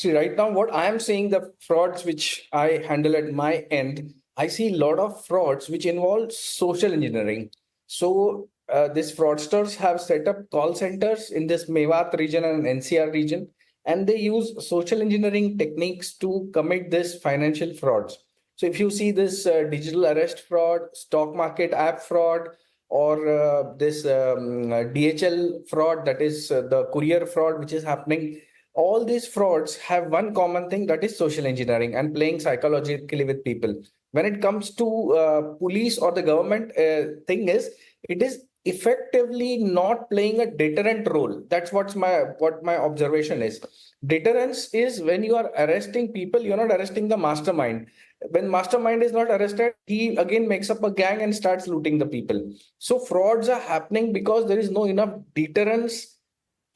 See, right now, what I am seeing, the frauds which I handle at my end, I see a lot of frauds which involve social engineering. So, these fraudsters have set up call centers in this Mewat region and NCR region, and they use social engineering techniques to commit this financial frauds. So, if you see this digital arrest fraud, stock market app fraud, or this DHL fraud, that is the courier fraud, which is happening, all these frauds have one common thing, that is social engineering and playing psychologically with people. When it comes to police or the government, thing is, it is effectively not playing a deterrent role. That's what my observation is. Deterrence is when you are arresting people, you're not arresting the mastermind. When mastermind is not arrested, he again makes up a gang and starts looting the people. So frauds are happening because there is no enough deterrence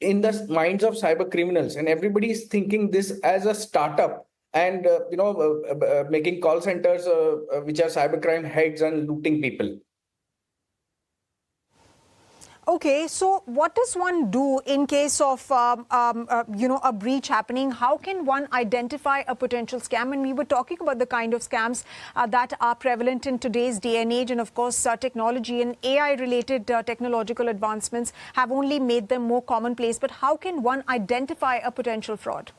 in the minds of cyber criminals, and everybody is thinking this as a startup, and making call centers which are cybercrime heads and looting people. Okay, so what does one do in case of a breach happening? How can one identify a potential scam? And we were talking about the kind of scams that are prevalent in today's day and age, and of course technology and AI related technological advancements have only made them more commonplace. But how can one identify a potential fraud?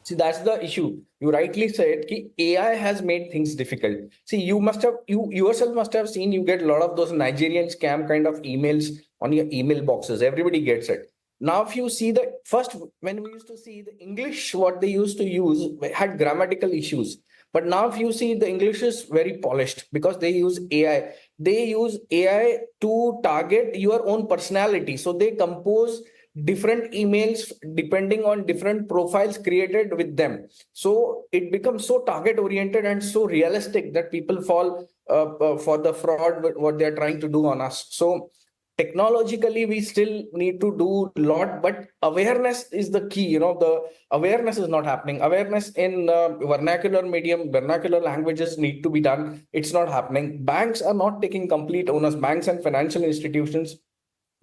See, that's the issue. You rightly said that AI has made things difficult. See, you yourself must have seen, you get a lot of those Nigerian scam kind of emails on your email boxes. Everybody gets it. Now, if you see the first, when we used to see the English, what they used to use had grammatical issues. But now, if you see, the English is very polished because they use AI. They use AI to target your own personality. So they compose different emails depending on different profiles created with them. So it becomes so target oriented and so realistic that people fall for the fraud, what they're trying to do on us. So technologically, we still need to do a lot, but awareness is the key. The awareness is not happening. Awareness in vernacular medium, vernacular languages need to be done. It's not happening. Banks are not taking complete onus. Banks and financial institutions,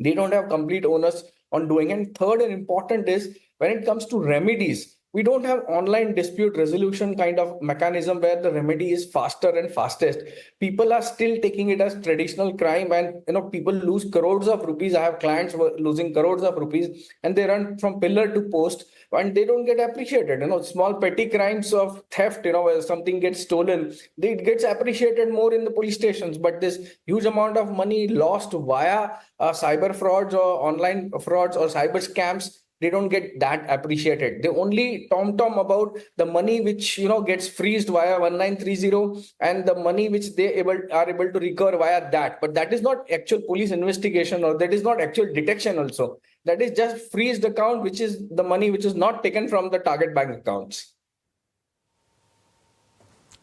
they don't have complete onus on doing. And third and important is, when it comes to remedies, we don't have online dispute resolution kind of mechanism where the remedy is faster and fastest. People are still taking it as traditional crime, and people lose crores of rupees. I have clients who are losing crores of rupees, and they run from pillar to post, and they don't get appreciated. Small petty crimes of theft, where something gets stolen, it gets appreciated more in the police stations. But this huge amount of money lost via cyber frauds or online frauds or cyber scams, they don't get that appreciated. They only tom about the money which gets freezed via 1930, and the money which they are able to recover via that. But that is not actual police investigation, or that is not actual detection also. That is just freezed account, which is the money which is not taken from the target bank accounts.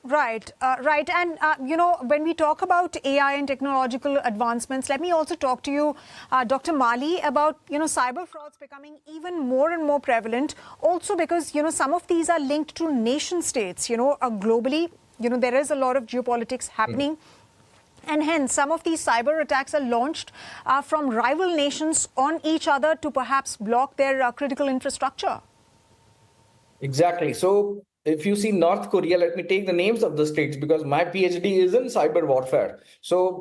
Right, right. And, when we talk about AI and technological advancements, let me also talk to you, Dr. Mali, about, cyber frauds becoming even more and more prevalent. Also because, some of these are linked to nation states, globally, there is a lot of geopolitics happening. And hence, some of these cyber attacks are launched from rival nations on each other to perhaps block their critical infrastructure. Exactly. So if you see North Korea, let me take the names of the states because my PhD is in cyber warfare. So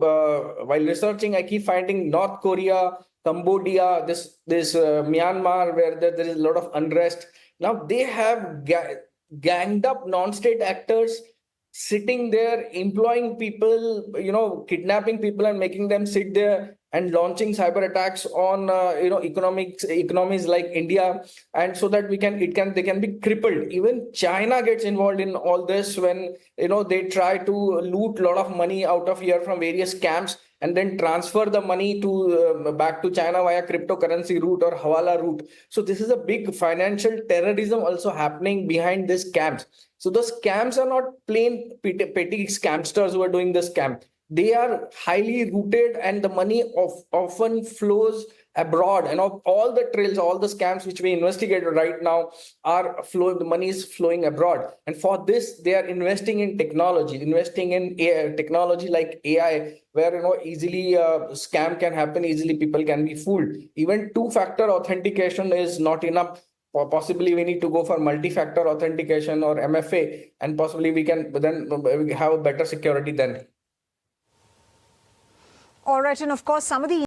while researching, I keep finding North Korea, Cambodia, this Myanmar, where there is a lot of unrest. Now they have ganged up non-state actors sitting there, employing people, kidnapping people and making them sit there and launching cyber attacks on economies like India, and so that they can be crippled. Even China gets involved in all this when they try to loot a lot of money out of here from various scams and then transfer the money to back to China via cryptocurrency route or hawala route. So this is a big financial terrorism also happening behind these scams. So the scams are not plain petty scamsters who are doing the scam. They are highly rooted, and the money often flows abroad. All the trails, all the scams which we investigated right now are flowing. The money is flowing abroad, and for this they are investing in technology, investing in AI, technology like AI, where easily scam can happen, easily people can be fooled. Even two-factor authentication is not enough. possibly we need to go for multi-factor authentication or MFA, and possibly we can then have a better security then. All right, and of course, some of the